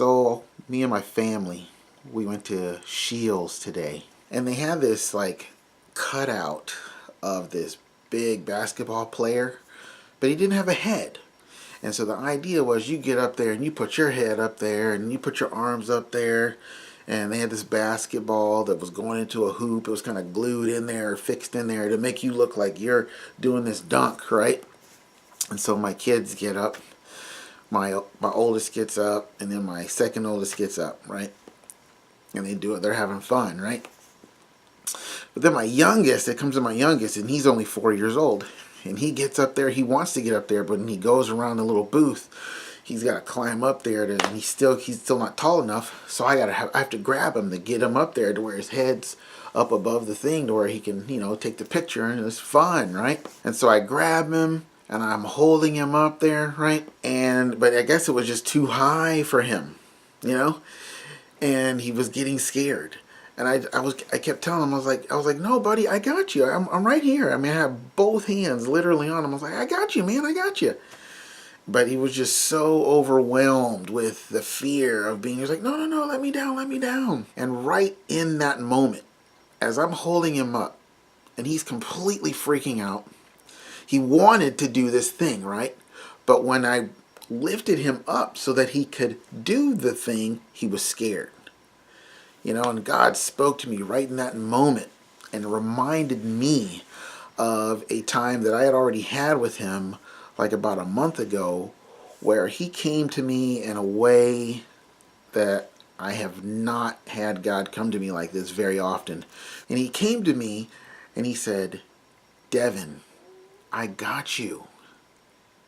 So me and my family, we went to Shields today, and they had this like cutout of this big basketball player, but he didn't have a head. And so the idea was you get up there and you put your head up there and you put your arms up there, and they had this basketball that was going into a hoop. It was kind of glued in there, fixed in there to make you look like you're doing this dunk, right? And so my kids get up, my oldest gets up, and then my second oldest gets up, right? And they do it. They're having fun, right? But then my youngest, it comes to my youngest, and he's only 4 years old. And he gets up there. He wants to get up there, but when he goes around the little booth, he's got to climb up there, and he's still not tall enough. So I have to grab him to get him up there to where his head's up above the thing to where he can, take the picture, and it's fun, right? And so I grab him, and I'm holding him up there, right? But I guess it was just too high for him, and he was getting scared. And I kept telling him, I was like, no, buddy, I got you. I'm right here. I mean, I have both hands literally on him. I was like, I got you, man, I got you. But he was just so overwhelmed with the fear of being, he was like, no, let me down, let me down. And right in that moment, as I'm holding him up, and he's completely freaking out, he wanted to do this thing, right? But when I lifted him up so that he could do the thing, he was scared. And God spoke to me right in that moment and reminded me of a time that I had already had with him like about a month ago, where he came to me in a way that I have not had God come to me like this very often. And he came to me and he said, Devin, I got you.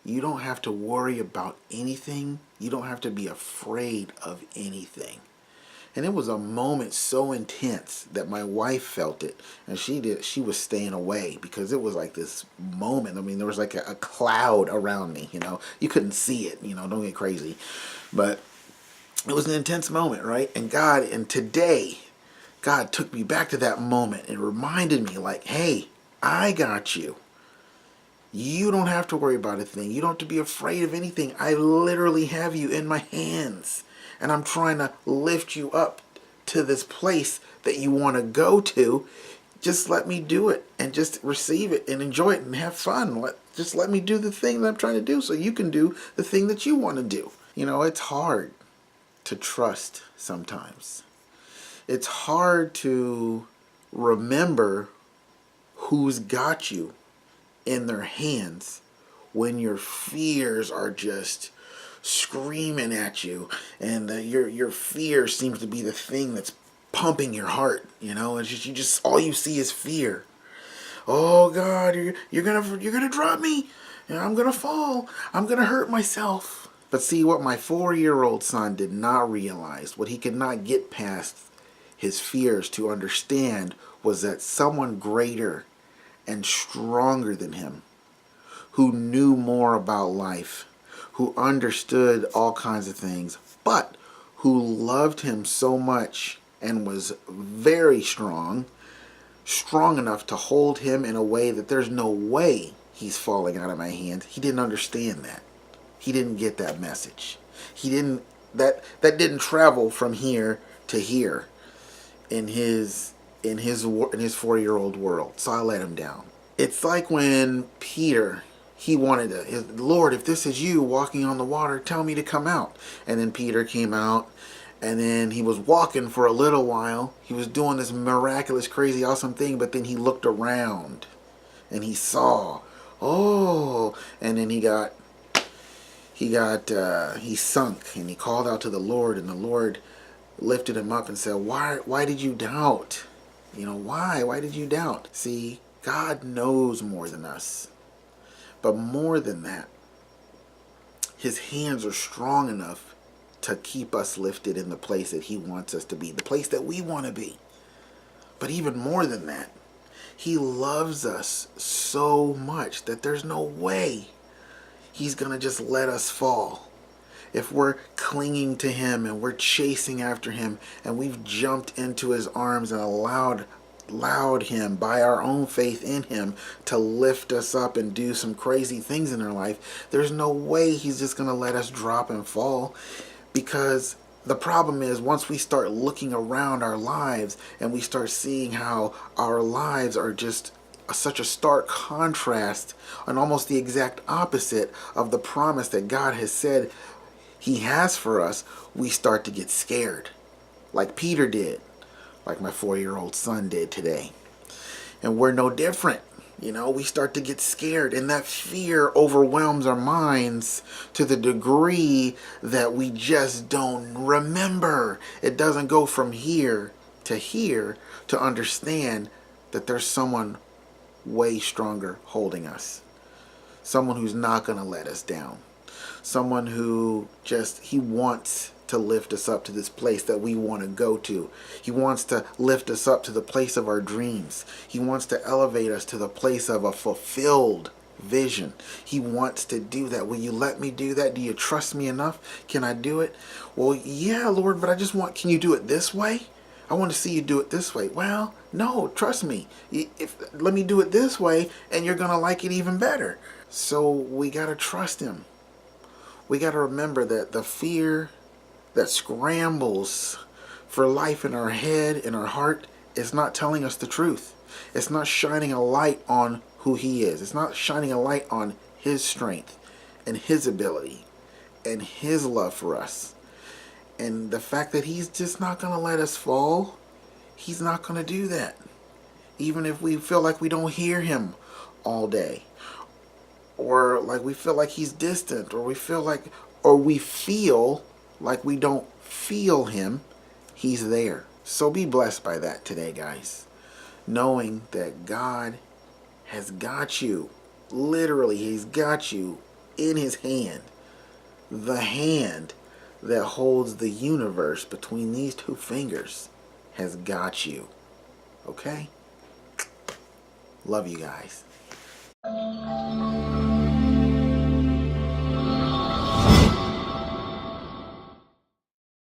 You don't have to worry about anything. You don't have to be afraid of anything. And it was a moment so intense that my wife felt it, and she was staying away because it was like this moment. I mean, there was like a cloud around me, You couldn't see it, don't get crazy. But it was an intense moment, right? And today, God took me back to that moment and reminded me like, hey, I got you. You don't have to worry about a thing. You don't have to be afraid of anything. I literally have you in my hands. And I'm trying to lift you up to this place that you want to go to. Just let me do it and just receive it and enjoy it and have fun. Just let me do the thing that I'm trying to do so you can do the thing that you want to do. It's hard to trust sometimes. It's hard to remember who's got you in their hands when your fears are just screaming at you, and your fear seems to be the thing that's pumping your heart. It's just all you see is fear. Oh God, you're gonna drop me, and I'm gonna fall. I'm gonna hurt myself. But see, what my 4-year-old son did not realize, what he could not get past his fears to understand, was that someone greater and stronger than him, who knew more about life, who understood all kinds of things, but who loved him so much and was very strong enough to hold him in a way that there's no way he's falling out of my hands. He didn't understand that. He didn't get that message. That didn't travel from here to here in his 4-year-old world. So I let him down. It's like when Peter, he wanted to, Lord, if this is you walking on the water, tell me to come out. And then Peter came out, and then he was walking for a little while. He was doing this miraculous, crazy, awesome thing, but then he looked around and he saw, and then he sunk, and he called out to the Lord, and the Lord lifted him up and said, why did you doubt? Why did you doubt? See, God knows more than us. But more than that, his hands are strong enough to keep us lifted in the place that he wants us to be, the place that we want to be. But even more than that, he loves us so much that there's no way he's going to just let us fall. If we're clinging to him and we're chasing after him and we've jumped into his arms and allowed him by our own faith in him to lift us up and do some crazy things in our life, there's no way he's just going to let us drop and fall, because The problem is once we start looking around our lives and we start seeing how our lives are just such a stark contrast and almost the exact opposite of the promise that God has said he has for us, we start to get scared. Like Peter did, like my 4-year-old son did today. And we're no different. We start to get scared, and that fear overwhelms our minds to the degree that we just don't remember. It doesn't go from here to understand that there's someone way stronger holding us. Someone who's not going to let us down. Someone who he wants to lift us up to this place that we want to go to. He wants to lift us up to the place of our dreams. He wants to elevate us to the place of a fulfilled vision. He wants to do that. Will you let me do that? Do you trust me enough? Can I do it? Well, yeah, Lord, but can you do it this way? I want to see you do it this way. Well, no, trust me. Let me do it this way, and you're going to like it even better. So we got to trust him. We got to remember that the fear that scrambles for life in our head, in our heart, is not telling us the truth. It's not shining a light on who he is. It's not shining a light on his strength and his ability and his love for us. And the fact that he's just not going to let us fall, he's not going to do that. Even if we feel like we don't hear him all day, or like we feel like he's distant, or we feel like we don't feel him, he's there. So be blessed by that today, guys. Knowing that God has got you. Literally, he's got you in his hand. The hand that holds the universe between these two fingers has got you. Okay? Love you guys.